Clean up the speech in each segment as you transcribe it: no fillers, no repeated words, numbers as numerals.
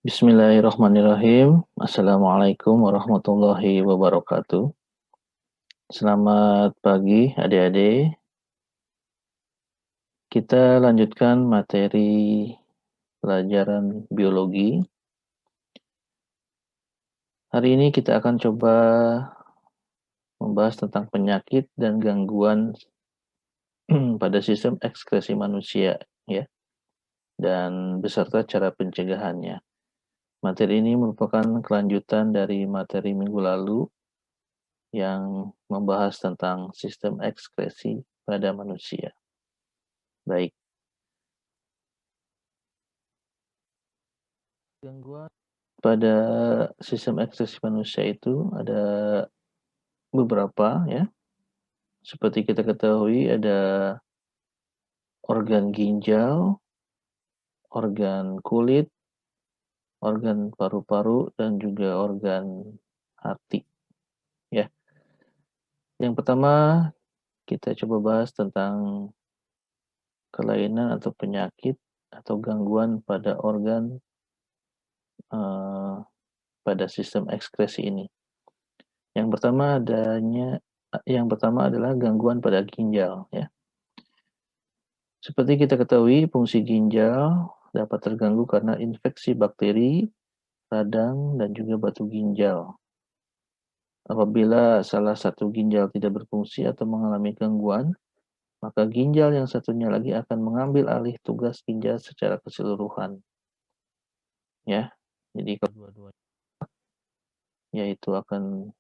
Bismillahirrahmanirrahim. Assalamualaikum warahmatullahi wabarakatuh. Selamat pagi adik-adik. Kita lanjutkan materi pelajaran biologi. Hari ini kita akan coba membahas tentang penyakit dan gangguan pada sistem ekskresi manusia, ya, dan beserta cara pencegahannya. Materi ini merupakan kelanjutan dari materi minggu lalu yang membahas tentang sistem ekskresi pada manusia. Baik. Gangguan pada sistem ekskresi manusia itu ada beberapa, ya. Seperti kita ketahui ada organ ginjal, organ kulit, organ paru-paru, dan juga organ hati, ya. Yang pertama kita coba bahas tentang kelainan atau penyakit atau gangguan pada organ pada sistem ekskresi ini. Yang pertama adalah gangguan pada ginjal, ya. Seperti kita ketahui, fungsi ginjal dapat terganggu karena infeksi bakteri, radang, dan juga batu ginjal. Apabila salah satu ginjal tidak berfungsi atau mengalami gangguan, maka ginjal yang satunya lagi akan mengambil alih tugas ginjal secara keseluruhan. Ya, jadi kalau dua-duanya, yaitu akan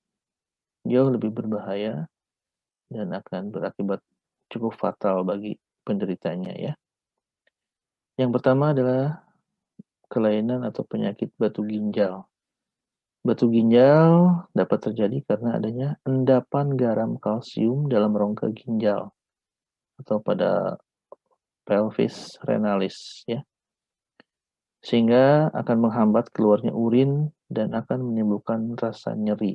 jauh lebih berbahaya dan akan berakibat cukup fatal bagi penderitanya, ya. Yang pertama adalah kelainan atau penyakit batu ginjal. Batu ginjal dapat terjadi karena adanya endapan garam kalsium dalam rongga ginjal atau pada pelvis renalis, ya. Sehingga akan menghambat keluarnya urin dan akan menimbulkan rasa nyeri.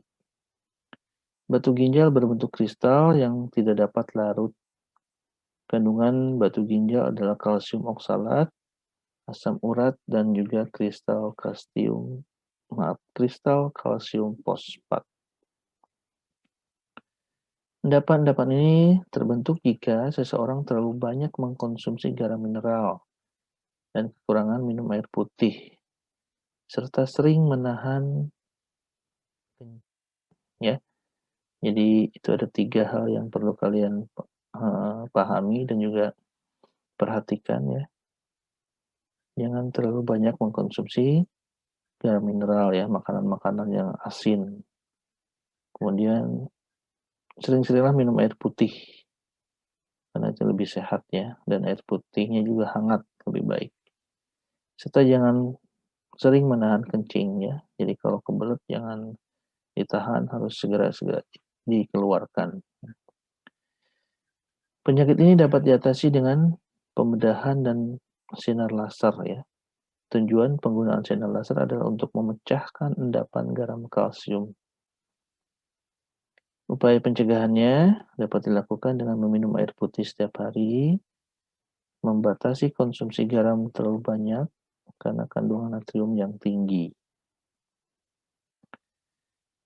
Batu ginjal berbentuk kristal yang tidak dapat larut. Kandungan batu ginjal adalah kalsium oksalat, asam urat, dan juga kristal kalsium fosfat. Endapan-endapan ini terbentuk jika seseorang terlalu banyak mengkonsumsi garam mineral dan kekurangan minum air putih, serta sering menahan, ya. Jadi itu ada 3 hal yang perlu kalian pahami dan juga perhatikan, ya. Jangan terlalu banyak mengkonsumsi garam mineral, ya, makanan-makanan yang asin. Kemudian sering-seringlah minum air putih karena itu lebih sehat, ya, dan air putihnya juga hangat lebih baik. Serta jangan sering menahan kencing, ya. Jadi kalau kebelet jangan ditahan, harus segera dikeluarkan. Penyakit ini dapat diatasi dengan pembedahan dan sinar laser, ya. Tujuan penggunaan sinar laser adalah untuk memecahkan endapan garam kalsium. Upaya pencegahannya dapat dilakukan dengan meminum air putih setiap hari, membatasi konsumsi garam terlalu banyak karena kandungan natrium yang tinggi.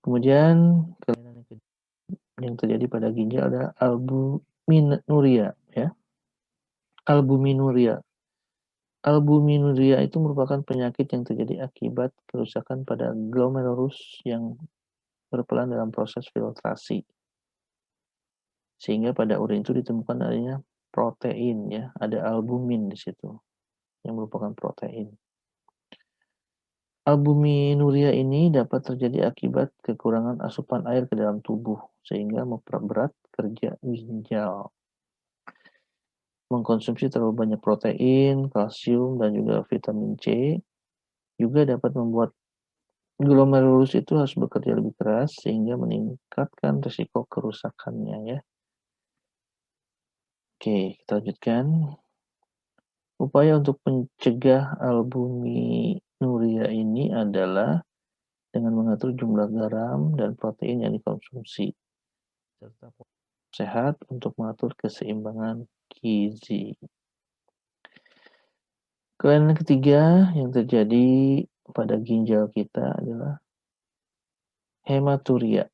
Kemudian kelainan yang terjadi pada ginjal adalah albuminuria, ya. Albuminuria. Albuminuria itu merupakan penyakit yang terjadi akibat kerusakan pada glomerulus yang berperan dalam proses filtrasi. Sehingga pada urin itu ditemukan adanya protein, ya, ada albumin di situ yang merupakan protein. Albuminuria ini dapat terjadi akibat kekurangan asupan air ke dalam tubuh sehingga memperberat kerja ginjal. Mengkonsumsi terlalu banyak protein, kalsium, dan juga vitamin C juga dapat membuat glomerulus itu harus bekerja lebih keras sehingga meningkatkan risiko kerusakannya, ya. Oke, kita lanjutkan. Upaya untuk mencegah albuminuria ini adalah dengan mengatur jumlah garam dan protein yang dikonsumsi, serta sehat untuk mengatur keseimbangan gizi. Kelainan ketiga yang terjadi pada ginjal kita adalah hematuria,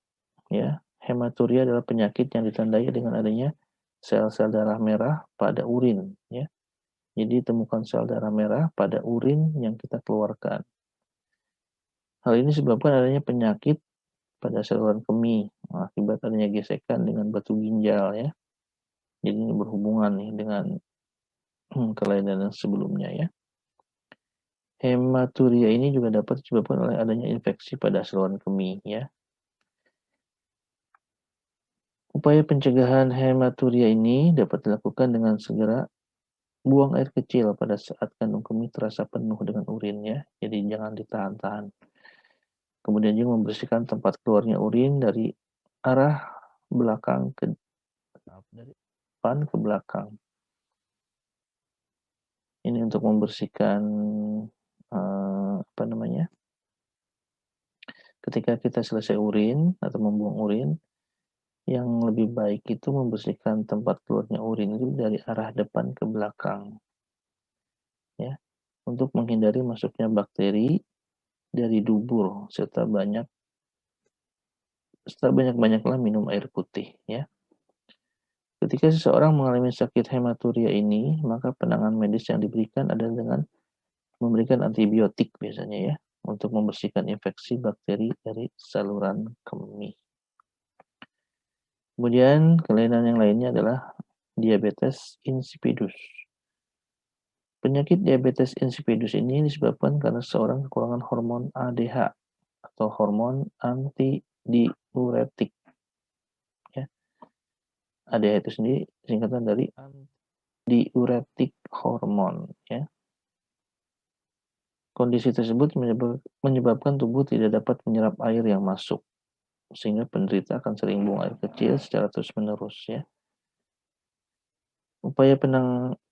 ya. Hematuria adalah penyakit yang ditandai dengan adanya sel-sel darah merah pada urin, ya. Jadi temukan sel darah merah pada urin yang kita keluarkan. Hal ini disebabkan adanya penyakit pada saluran kemih akibat adanya gesekan dengan batu ginjal, ya. Jadi ini berhubungan nih dengan kelainan yang sebelumnya, ya. Hematuria ini juga dapat disebabkan oleh adanya infeksi pada saluran kemih, ya. Upaya pencegahan hematuria ini dapat dilakukan dengan segera buang air kecil pada saat kandung kemih terasa penuh dengan urin, ya. Jadi jangan ditahan-tahan. Kemudian juga membersihkan tempat keluarnya urin dari arah belakang dari depan ke belakang. Ini untuk membersihkan ketika kita selesai urin atau membuang urin, yang lebih baik itu membersihkan tempat keluarnya urin itu dari arah depan ke belakang, ya, untuk menghindari masuknya bakteri dari dubur serta banyak-banyaklah minum air putih, ya. Ketika seseorang mengalami sakit hematuria ini, maka penanganan medis yang diberikan adalah dengan memberikan antibiotik biasanya, ya, untuk membersihkan infeksi bakteri dari saluran kemih. Kemudian kelainan yang lainnya adalah diabetes insipidus. Penyakit diabetes insipidus ini disebabkan karena seseorang kekurangan hormon ADH atau hormon antidiuretik, ya. ADH itu sendiri singkatan dari diuretik hormon, ya. Kondisi tersebut menyebabkan tubuh tidak dapat menyerap air yang masuk, sehingga penderita akan sering buang air kecil secara terus-menerus, ya. Upaya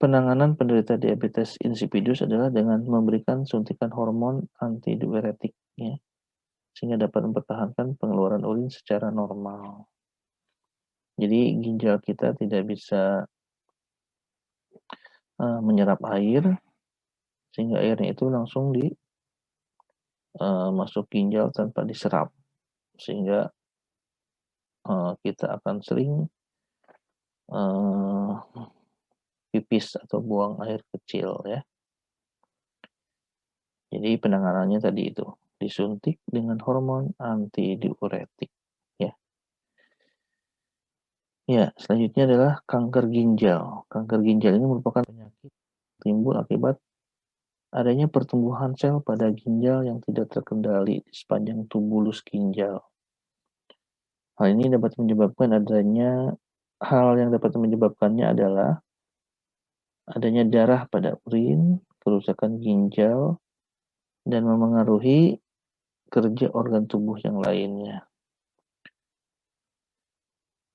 penanganan penderita diabetes insipidus adalah dengan memberikan suntikan hormon antidiuretik, ya, sehingga dapat mempertahankan pengeluaran urin secara normal. Jadi ginjal kita tidak bisa menyerap air, sehingga airnya itu langsung masuk ginjal tanpa diserap, sehingga kita akan sering pipis atau buang air kecil, ya. Jadi penanganannya tadi itu disuntik dengan hormon antidiuretik, ya. Ya, selanjutnya adalah kanker ginjal. Kanker ginjal ini merupakan penyakit timbul akibat adanya pertumbuhan sel pada ginjal yang tidak terkendali di sepanjang tubulus ginjal. Hal yang dapat menyebabkannya adalah adanya darah pada urin, kerusakan ginjal, dan memengaruhi kerja organ tubuh yang lainnya.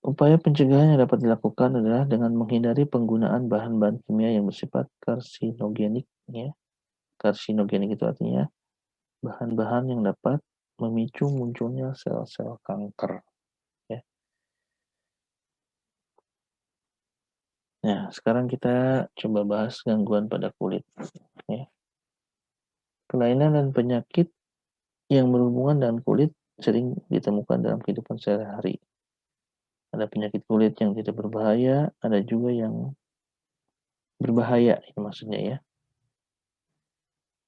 Upaya pencegahan yang dapat dilakukan adalah dengan menghindari penggunaan bahan-bahan kimia yang bersifat karsinogenik, ya. Karsinogenik itu artinya bahan-bahan yang dapat memicu munculnya sel-sel kanker, ya. Nah, sekarang kita coba bahas gangguan pada kulit, ya. Kelainan dan penyakit yang berhubungan dengan kulit sering ditemukan dalam kehidupan sehari-hari. Ada penyakit kulit yang tidak berbahaya, ada juga yang berbahaya, itu maksudnya, ya.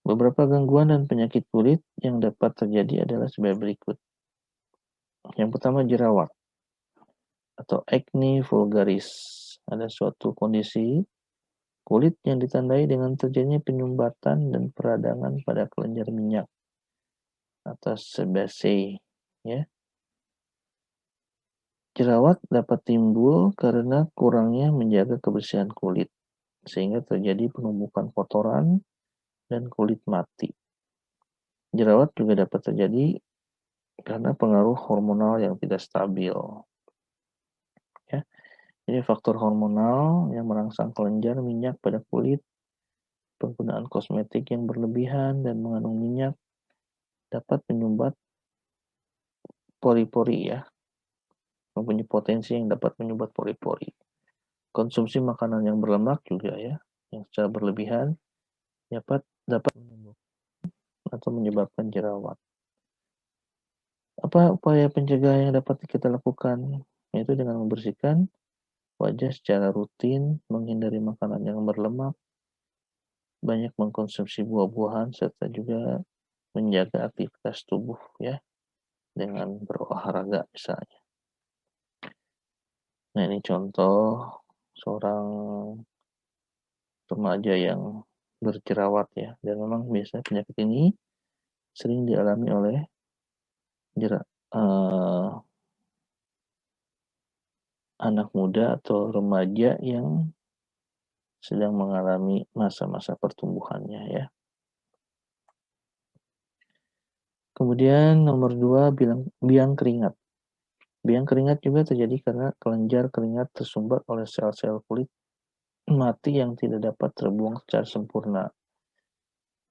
Beberapa gangguan dan penyakit kulit yang dapat terjadi adalah sebagai berikut. Yang pertama, jerawat atau acne vulgaris. Ada suatu kondisi kulit yang ditandai dengan terjadinya penyumbatan dan peradangan pada kelenjar minyak atau sebasea, ya. Jerawat dapat timbul karena kurangnya menjaga kebersihan kulit, sehingga terjadi penumpukan kotoran dan kulit mati. Jerawat juga dapat terjadi karena pengaruh hormonal yang tidak stabil, ya. Jadi faktor hormonal yang merangsang kelenjar minyak pada kulit, penggunaan kosmetik yang berlebihan dan mengandung minyak dapat menyumbat pori-pori, ya. Mempunyai potensi yang dapat menyumbat pori-pori. Konsumsi makanan yang berlemak juga, ya, yang secara berlebihan dapat menimbulkan atau atau menyebabkan jerawat. Apa upaya pencegahan yang dapat kita lakukan? Yaitu dengan membersihkan wajah secara rutin, menghindari makanan yang berlemak, banyak mengkonsumsi buah-buahan, serta juga menjaga aktivitas tubuh ya, dengan berolahraga misalnya. Nah, ini contoh seorang remaja yang berjerawat ya, dan memang biasanya penyakit ini sering dialami oleh anak muda atau remaja yang sedang mengalami masa-masa pertumbuhannya ya. Kemudian nomor 2, biang keringat. Biang keringat juga terjadi karena kelenjar keringat tersumbat oleh sel-sel kulit mati yang tidak dapat terbuang secara sempurna.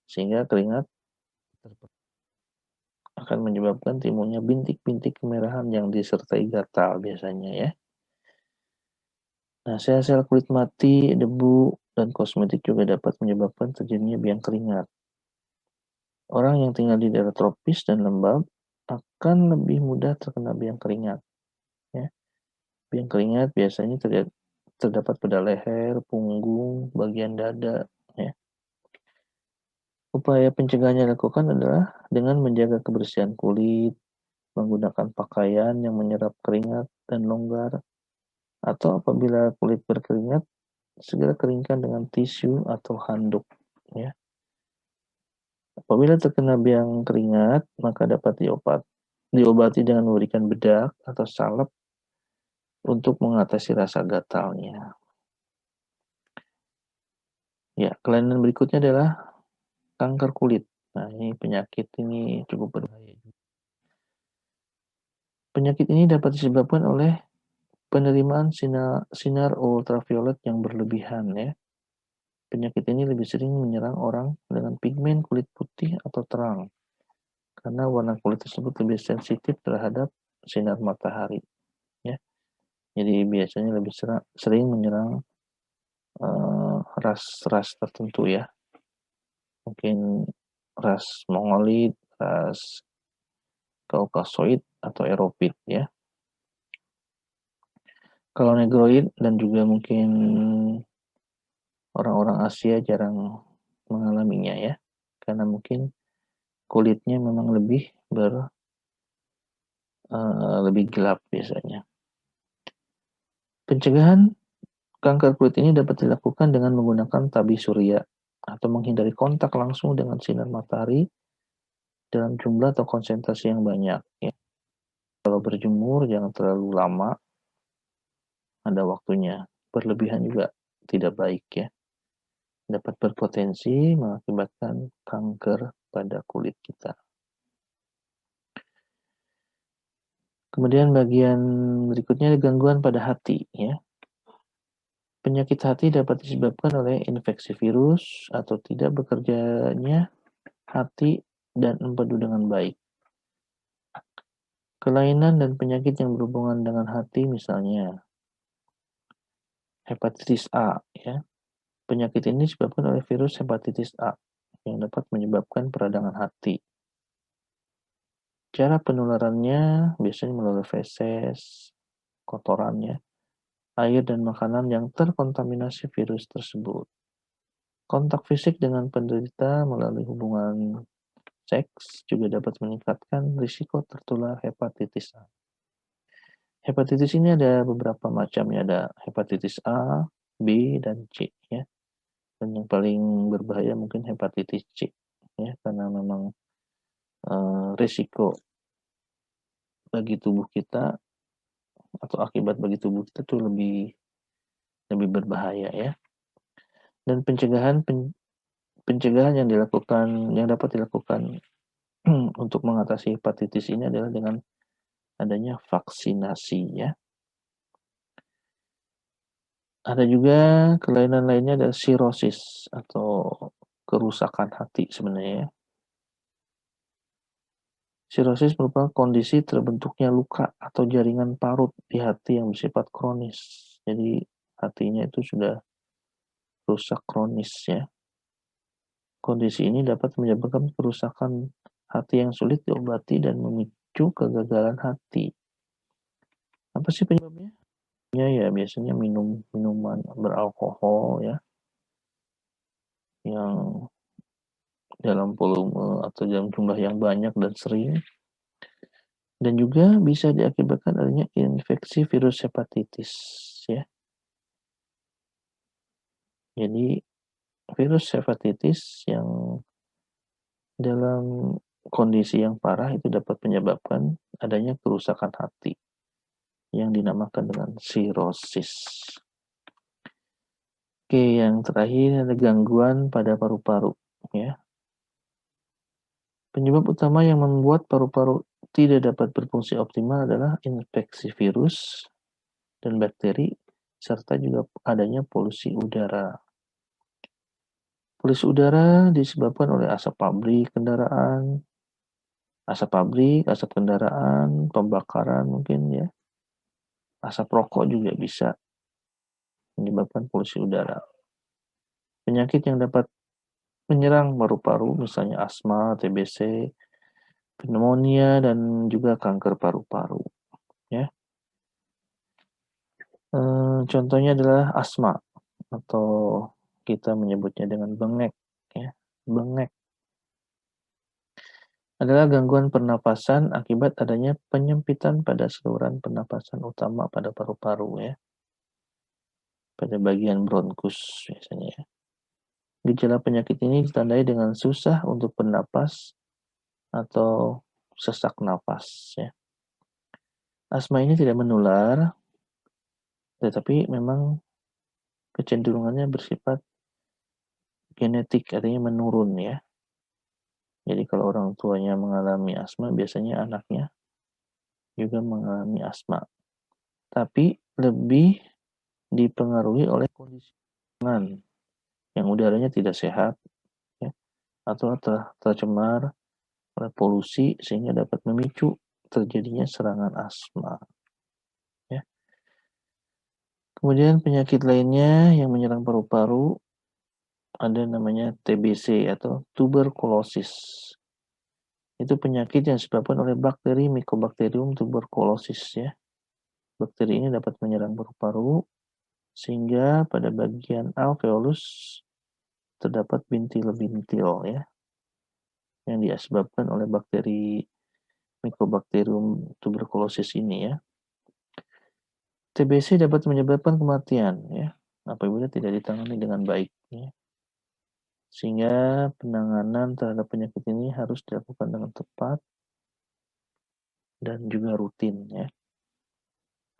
Sehingga keringat akan menyebabkan timbulnya bintik-bintik kemerahan yang disertai gatal biasanya ya. Nah, sel-sel kulit mati, debu, dan kosmetik juga dapat menyebabkan terjadinya biang keringat. Orang yang tinggal di daerah tropis dan lembab akan lebih mudah terkena biang keringat. Ya. Biang keringat biasanya terdapat pada leher, punggung, bagian dada. Ya. Upaya pencegahannya dilakukan adalah dengan menjaga kebersihan kulit, menggunakan pakaian yang menyerap keringat dan longgar, atau apabila kulit berkeringat, segera keringkan dengan tisu atau handuk. Ya. Apabila terkena biang keringat, maka dapat diobati dengan memberikan bedak atau salep untuk mengatasi rasa gatalnya. Ya, kelainan berikutnya adalah kanker kulit. Nah, ini penyakit ini cukup berbahaya. Penyakit ini dapat disebabkan oleh penerimaan sinar ultraviolet yang berlebihan ya. Penyakit ini lebih sering menyerang orang dengan pigmen kulit putih atau terang, karena warna kulit tersebut lebih sensitif terhadap sinar matahari. Ya. Jadi biasanya lebih sering menyerang ras-ras tertentu ya. Mungkin ras Mongolit, ras Kaukasoid, atau Eropit ya. Kalau Negroid dan juga mungkin orang-orang Asia jarang mengalaminya ya. Karena mungkin kulitnya memang lebih gelap biasanya. Pencegahan kanker kulit ini dapat dilakukan dengan menggunakan tabir surya atau menghindari kontak langsung dengan sinar matahari dalam jumlah atau konsentrasi yang banyak. Ya. Kalau berjemur jangan terlalu lama, ada waktunya. Berlebihan juga tidak baik ya. Dapat berpotensi mengakibatkan kanker pada kulit kita. Kemudian bagian berikutnya gangguan pada hati ya. Penyakit hati dapat disebabkan oleh infeksi virus atau tidak bekerjanya hati dan empedu dengan baik. Kelainan dan penyakit yang berhubungan dengan hati misalnya hepatitis A ya. Penyakit ini disebabkan oleh virus hepatitis A yang dapat menyebabkan peradangan hati. Cara penularannya biasanya melalui feses, kotorannya, air dan makanan yang terkontaminasi virus tersebut. Kontak fisik dengan penderita melalui hubungan seks juga dapat meningkatkan risiko tertular hepatitis A. Hepatitis ini ada beberapa macamnya, ada hepatitis A, B, dan C ya. Dan yang paling berbahaya mungkin hepatitis C ya, karena memang risiko bagi tubuh kita atau akibat bagi tubuh kita tuh lebih berbahaya ya. Dan pencegahan yang dapat dilakukan untuk mengatasi hepatitis ini adalah dengan adanya vaksinasi ya. Ada juga kelainan lainnya, ada sirosis atau kerusakan hati sebenarnya ya. Sirosis merupakan kondisi terbentuknya luka atau jaringan parut di hati yang bersifat kronis. Jadi hatinya itu sudah rusak kronis ya. Kondisi ini dapat menyebabkan kerusakan hati yang sulit diobati dan memicu kegagalan hati. Apa sih penyebabnya? Ya biasanya minuman beralkohol ya, yang dalam volume atau dalam jumlah yang banyak dan sering, dan juga bisa diakibatkan adanya infeksi virus hepatitis ya. Jadi virus hepatitis yang dalam kondisi yang parah itu dapat menyebabkan adanya kerusakan hati yang dinamakan dengan sirosis. Oke, yang terakhir ada gangguan pada paru-paru ya. Penyebab utama yang membuat paru-paru tidak dapat berfungsi optimal adalah infeksi virus dan bakteri, serta juga adanya polusi udara. Polusi udara disebabkan oleh asap kendaraan, pembakaran mungkin ya. Asap rokok juga bisa menyebabkan polusi udara. Penyakit yang dapat menyerang paru-paru misalnya asma, TBC, pneumonia, dan juga kanker paru-paru ya. Contohnya adalah asma atau kita menyebutnya dengan bengek ya. Bengek adalah gangguan pernapasan akibat adanya penyempitan pada saluran pernapasan utama pada paru-paru ya. Pada bagian bronkus biasanya ya. Gejala penyakit ini ditandai dengan susah untuk bernapas atau sesak napas ya. Asma ini tidak menular, tetapi memang kecenderungannya bersifat genetik, artinya menurun ya. Jadi kalau orang tuanya mengalami asma, biasanya anaknya juga mengalami asma. Tapi lebih dipengaruhi oleh kondisi lingkungan yang udaranya tidak sehat ya, atau tercemar oleh polusi sehingga dapat memicu terjadinya serangan asma ya. Kemudian penyakit lainnya yang menyerang paru-paru ada namanya TBC atau tuberkulosis. Itu penyakit yang disebabkan oleh bakteri Mycobacterium tuberculosis ya. Bakteri ini dapat menyerang paru-paru sehingga pada bagian alveolus terdapat bintil-bintil ya yang disebabkan oleh bakteri Mycobacterium tuberculosis ini ya. TBC dapat menyebabkan kematian ya apabila tidak ditangani dengan baik ya. Sehingga penanganan terhadap penyakit ini harus dilakukan dengan tepat dan juga rutin ya.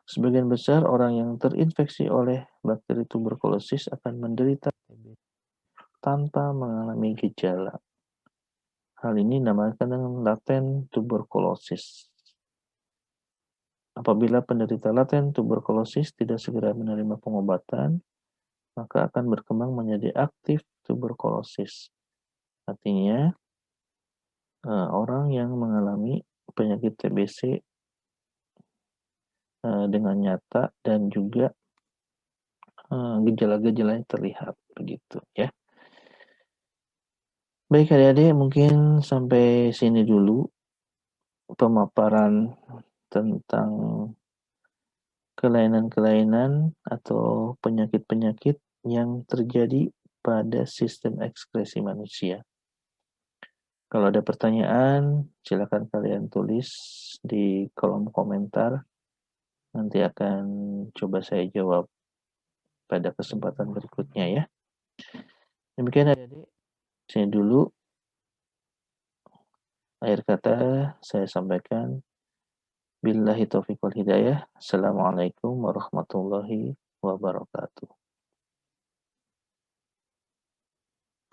Sebagian besar orang yang terinfeksi oleh bakteri tuberkulosis akan menderita TB tanpa mengalami gejala. Hal ini dinamakan dengan laten tuberkulosis. Apabila penderita laten tuberkulosis tidak segera menerima pengobatan, maka akan berkembang menjadi aktif tuberkulosis. Artinya, orang yang mengalami penyakit TBC dengan nyata dan juga gejala-gejalanya terlihat begitu ya. Baik adik-adik, mungkin sampai sini dulu pemaparan tentang kelainan-kelainan atau penyakit-penyakit yang terjadi pada sistem ekskresi manusia. Kalau ada pertanyaan, silakan kalian tulis di kolom komentar. Nanti akan coba saya jawab pada kesempatan berikutnya ya. Demikian adik-adik, sini dulu akhir kata saya sampaikan. Billahi taufiq wal hidayah. Assalamualaikum warahmatullahi wabarakatuh.